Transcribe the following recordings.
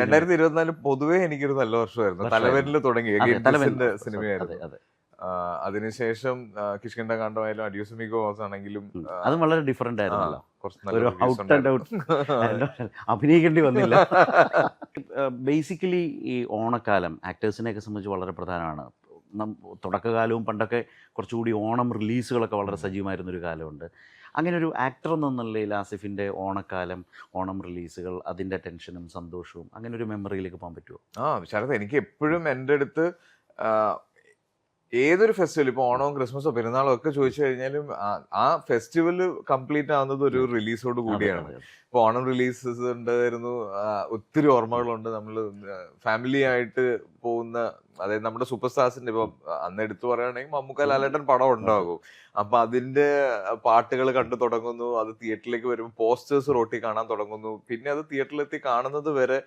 2024 പൊതുവേ എനിക്കൊരു നല്ല വർഷമായിരുന്നു. തലവനിൽ തുടങ്ങി ഗെയിംസിന്റെ സിനിമയായിരുന്നു. അതിനുശേഷം കിഷ്കിന്ധകാണ്ഡമായാലും അഡ്യൂസ് ആണെങ്കിലും അതും വളരെ ഡിഫറെന്റ് ആയിരുന്നല്ലോ. കുറച്ച് ഒരു നല്ല ഔട്ട് ആൻഡ് ഔട്ട് അഭിനയിക്കേണ്ടി വന്നില്ല. ബേസിക്കലി ഈ ഓണക്കാലം ആക്ടേഴ്സിനെയൊക്കെ സംബന്ധിച്ച് വളരെ പ്രധാനമാണ്. തുടക്കകാലവും പണ്ടൊക്കെ കുറച്ചുകൂടി ഓണം റിലീസുകളൊക്കെ വളരെ സജീവമായിരുന്നൊരു കാലമുണ്ട്. അങ്ങനെ ഒരു ആക്ടർ എന്ന നിലയിൽ ആസിഫിൻ്റെ ഓണക്കാലം, ഓണം റിലീസുകൾ, അതിൻ്റെ ടെൻഷനും സന്തോഷവും, അങ്ങനെ ഒരു മെമ്മറിയിലേക്ക് പോകാൻ പറ്റുമോ? ശരത്, എനിക്ക് എപ്പോഴും എൻ്റെ അടുത്ത് ഏതൊരു ഫെസ്റ്റിവൽ, ഇപ്പൊ ഓണവും ക്രിസ്മസോ പെരുന്നാളോ ഒക്കെ ചോദിച്ചു കഴിഞ്ഞാലും ആ ഫെസ്റ്റിവൽ കംപ്ലീറ്റ് ആവുന്നത് ഒരു റിലീസോട് കൂടിയാണ്. ഇപ്പൊ ഓണം റിലീസസ് ഉണ്ടായിരുന്നു, ഒത്തിരി ഓർമ്മകളുണ്ട്. നമ്മൾ ഫാമിലി ആയിട്ട് പോകുന്ന, അതായത് നമ്മുടെ സൂപ്പർ സ്റ്റാർസിന്റെ ഇപ്പൊ അന്ന് എടുത്തു പറയുകയാണെങ്കിൽ മമ്മൂക്ക, ലാലേട്ടൻ പടം ഉണ്ടാകും. അപ്പൊ അതിന്റെ പാട്ടുകൾ കണ്ടു തുടങ്ങുന്നു, അത് തിയേറ്ററിലേക്ക് വരുമ്പോൾ പോസ്റ്റേഴ്സ് റോട്ടി കാണാൻ തുടങ്ങുന്നു. പിന്നെ അത് തിയേറ്ററിലെത്തി കാണുന്നത് വരെ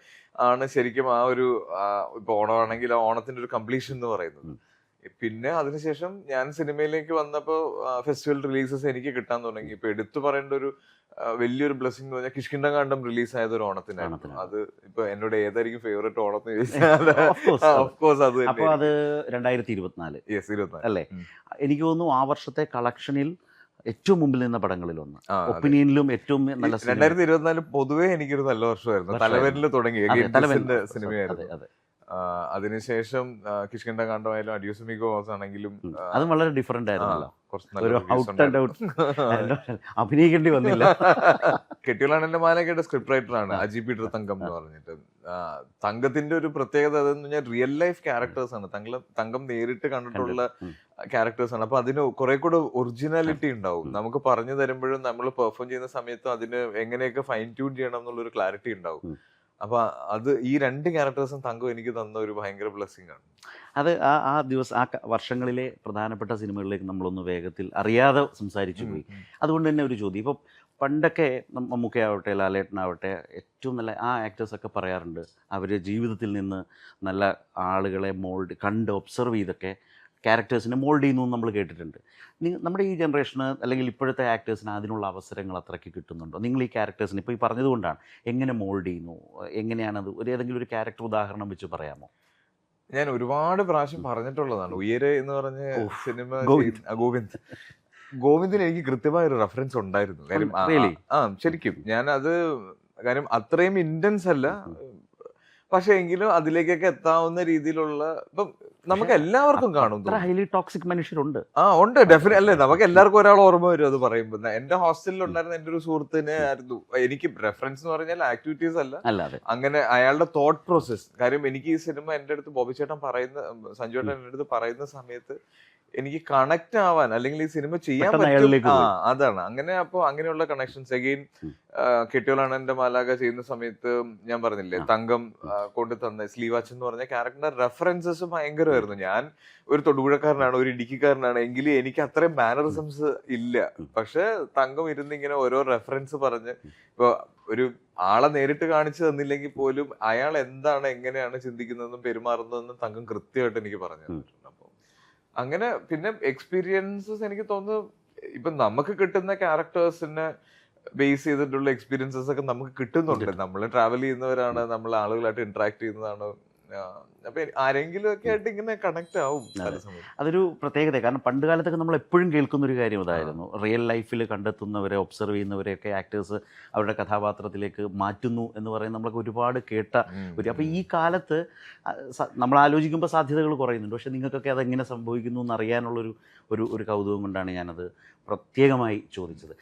ആണ് ശരിക്കും ആ ഒരു ഇപ്പൊ ഓണമാണെങ്കിൽ ആ ഓണത്തിന്റെ ഒരു കംപ്ലീഷൻ എന്ന് പറയുന്നത്. പിന്നെ അതിനുശേഷം ഞാൻ സിനിമയിലേക്ക് വന്നപ്പോ ഫെസ്റ്റിവൽ റിലീസസ് എനിക്ക് കിട്ടാൻ തുടങ്ങി. ഇപ്പൊ എടുത്തു പറയേണ്ട ഒരു വലിയൊരു ബ്ലെസ്സിംഗ് എന്ന് പറഞ്ഞാൽ കിഷ്കിന്ധകാണ്ഡം റിലീസ് ആയത് ഒരു ഓണത്തിനായിരുന്നു. അത് ഇപ്പൊ എന്നോട് ഏതായിരിക്കും ഫേവറേറ്റ് ഓണത്തിന് ചോദിച്ചാൽ ഓഫ്കോഴ്സ് അത് 2024 അല്ലേ? എനിക്ക് തോന്നുന്നു ആ വർഷത്തെ കളക്ഷനിൽ ഏറ്റവും മുമ്പിൽ നിന്ന പടങ്ങളിലൊന്ന്, ഒപ്പീനിയനിലും ഏറ്റവും നല്ല. 2024 പൊതുവേ എനിക്കൊരു നല്ല വർഷമായിരുന്നു. തലവനിൽ തുടങ്ങി ഗെയിംസിന്റെ സിനിമയായിരുന്നു. അതിനുശേഷം കിഷ്കിന്ധകാണ്ഡമായാലും അഡ്യൂസ് ആണെങ്കിലും അതും വളരെ ഡിഫറെന്റ് ആയിരുന്നല്ലോ. ഒരു ഔട്ട് ആൻഡ് ഔട്ട് അഭിനയിക്കേണ്ടി വന്നില്ല. കെട്ടിയോളാണെന്റെ മാലക്കയുടെ സ്ക്രിപ്റ്റ് റൈറ്ററാണ് അജി പീറ്റർ തങ്കം എന്ന് പറഞ്ഞിട്ട്. തങ്കത്തിന്റെ ഒരു പ്രത്യേകത അതെന്ന് പറഞ്ഞാൽ റിയൽ ലൈഫ് ക്യാരക്ടേഴ്സ് ആണ്. തങ്കം നേരിട്ട് കണ്ടിട്ടുള്ള ക്യാരക്ടേഴ്സ് ആണ്. അപ്പൊ അതിന് കുറെ കൂടെ ഒറിജിനാലിറ്റി ഉണ്ടാവും. നമുക്ക് പറഞ്ഞു തരുമ്പോഴും നമ്മൾ പെർഫോം ചെയ്യുന്ന സമയത്തും അതിന് എങ്ങനെയൊക്കെ ഫൈൻ ട്യൂൺ ചെയ്യണം എന്നുള്ളൊരു ക്ലാരിറ്റി ഉണ്ടാവും. അപ്പൊ അത് ഈ രണ്ട് ക്യാരക്ടേഴ്സും തങ്കം എനിക്ക് തന്ന ഒരു ഭയങ്കര ബ്ലെസ്സിംഗ് ആണ്. അത് ആ ദിവസം, ആ വർഷങ്ങളിലെ പ്രധാനപ്പെട്ട സിനിമകളിലേക്ക് നമ്മളൊന്ന് വേഗത്തിൽ അറിയാതെ സംസാരിച്ചു പോയി. അതുകൊണ്ട് തന്നെ ഒരു ചോദ്യം, ഇപ്പം പണ്ടൊക്കെ മമ്മൂക്കയാവട്ടെ ലാലേട്ടനാവട്ടെ ഏറ്റവും നല്ല ആ ആക്ടേഴ്സൊക്കെ പറയാറുണ്ട്, അവർ ജീവിതത്തിൽ നിന്ന് നല്ല ആളുകളെ കണ്ട് ഒബ്സർവ് ചെയ്തൊക്കെ ക്യാരക്ടേഴ്സിനെ മോൾഡ് ചെയ്യുന്നു നമ്മൾ കേട്ടിട്ടുണ്ട്. നമ്മുടെ ഈ ജനറേഷന് അല്ലെങ്കിൽ ഇപ്പോഴത്തെ ആക്ടേഴ്സിന് അതിനുള്ള അവസരങ്ങൾ അത്രയ്ക്ക് കിട്ടുന്നുണ്ടോ? നിങ്ങൾ ഈ ക്യാരക്ടേഴ്സിന് ഇപ്പോൾ ഈ പറഞ്ഞതുകൊണ്ടാണ്, എങ്ങനെ മോൾഡ് ചെയ്യുന്നു, എങ്ങനെയാണത്? ഏതെങ്കിലും ഒരു ക്യാരക്ടർ ഉദാഹരണം വെച്ച് പറയാമോ? ഞാൻ ഒരുപാട് പ്രാവശ്യം പറഞ്ഞിട്ടുള്ളതാണ്. ഉയരെ എന്ന് പറഞ്ഞ സിനിമ ഗോവിന്ദിന് എനിക്ക് കൃത്യമായ ഒരു റെഫറൻസ് ഉണ്ടായിരുന്നു. കാര്യം ശരിക്കും ഞാൻ അത്, കാര്യം അത്രയും ഇന്റൻസ് അല്ല, പക്ഷെ എങ്കിലും അതിലേക്കൊക്കെ എത്താവുന്ന രീതിയിലുള്ള, ഇപ്പം നമുക്ക് എല്ലാവർക്കും കാണും. ഹൈലി ടോക്സിക് മനുഷ്യരുണ്ട്. ഉണ്ട്, ഡെഫിനറ്റ് അല്ലേ. നമുക്ക് എല്ലാവർക്കും ഒരാൾ ഓർമ്മ വരും അത് പറയുമ്പോൾ. എന്റെ ഹോസ്റ്റലിൽ ഉണ്ടായിരുന്ന എന്റെ ഒരു സുഹൃത്തിനെ ആയിരുന്നു എനിക്ക് റെഫറൻസ് എന്ന് പറഞ്ഞാൽ ആക്ടിവിറ്റീസ് അല്ല, അങ്ങനെ അയാളുടെ തോട്ട് പ്രോസസ്. കാര്യം എനിക്ക് ഈ സിനിമ എന്റെ അടുത്ത് ബോബി ചേട്ടൻ പറയുന്ന, സഞ്ജു ചേട്ടൻ എന്റെ അടുത്ത് പറയുന്ന സമയത്ത് എനിക്ക് കണക്ട് ആവാൻ, അല്ലെങ്കിൽ ഈ സിനിമ ചെയ്യാൻ പറ്റും, അതാണ് അങ്ങനെ. അപ്പൊ അങ്ങനെയുള്ള കണക്ഷൻസ് അഗെയിൻ കെട്ടിയോളാണ് എന്റെ മാലാക ചെയ്യുന്ന സമയത്ത് ഞാൻ പറഞ്ഞില്ലേ, തങ്കം കൊണ്ട് തന്ന സ്ലീവാച്ച് എന്ന് പറഞ്ഞ ക്യാരക്ടറിന്റെ റെഫറൻസസ് ഭയങ്കരമായിരുന്നു. ഞാൻ ഒരു തൊടുപുഴക്കാരനാണ്, ഒരു ഇടുക്കിക്കാരനാണ്, എങ്കിലും എനിക്ക് അത്രയും മാനറിസംസ് ഇല്ല. പക്ഷെ തങ്കം ഇരുന്ന് ഇങ്ങനെ ഓരോ റെഫറൻസ് പറഞ്ഞ്, ഇപ്പൊ ഒരു ആളെ നേരിട്ട് കാണിച്ചു തന്നില്ലെങ്കിൽ പോലും അയാൾ എന്താണ്, എങ്ങനെയാണ് ചിന്തിക്കുന്നതെന്നും പെരുമാറുന്നതെന്നും തങ്കം കൃത്യമായിട്ട് എനിക്ക് പറഞ്ഞു തന്നിട്ടുണ്ട്. അങ്ങനെ പിന്നെ എക്സ്പീരിയൻസസ് എനിക്ക് തോന്നുന്നു ഇപ്പൊ നമുക്ക് കിട്ടുന്ന ക്യാരക്ടേഴ്സിനെ ബേസ് ചെയ്തിട്ടുള്ള എക്സ്പീരിയൻസസ് ഒക്കെ നമുക്ക് കിട്ടുന്നുണ്ട്. നമ്മൾ ട്രാവൽ ചെയ്യുന്നവരാണ്, നമ്മൾ ആളുകളായിട്ട് ഇന്ററാക്ട് ചെയ്യുന്നതാണ്. അപ്പൊ ആരെങ്കിലും ഒക്കെ ആയിട്ട് ഇങ്ങനെ കണക്ട് ആവും. അതൊരു പ്രത്യേകത. കാരണം പണ്ട് കാലത്തൊക്കെ നമ്മൾ എപ്പോഴും കേൾക്കുന്ന ഒരു കാര്യം അതായിരുന്നു, റിയൽ ലൈഫിൽ കണ്ടെത്തുന്നവരെ, ഒബ്സർവ് ചെയ്യുന്നവരെയൊക്കെ ആക്ടേഴ്സ് അവരുടെ കഥാപാത്രത്തിലേക്ക് മാറ്റുന്നു എന്ന് പറയുന്നത് നമ്മളൊക്കെ ഒരുപാട് കേട്ട ഒരു. അപ്പോൾ ഈ കാലത്ത് നമ്മൾ ആലോചിക്കുമ്പോൾ സാധ്യതകൾ കുറയുന്നുണ്ട്. പക്ഷെ നിങ്ങൾക്കൊക്കെ അതെങ്ങനെ സംഭവിക്കുന്നു എന്നറിയാനുള്ളൊരു ഒരു കൗതുകം കൊണ്ടാണ് ഞാനത് പ്രത്യേകമായി ചോദിച്ചത്.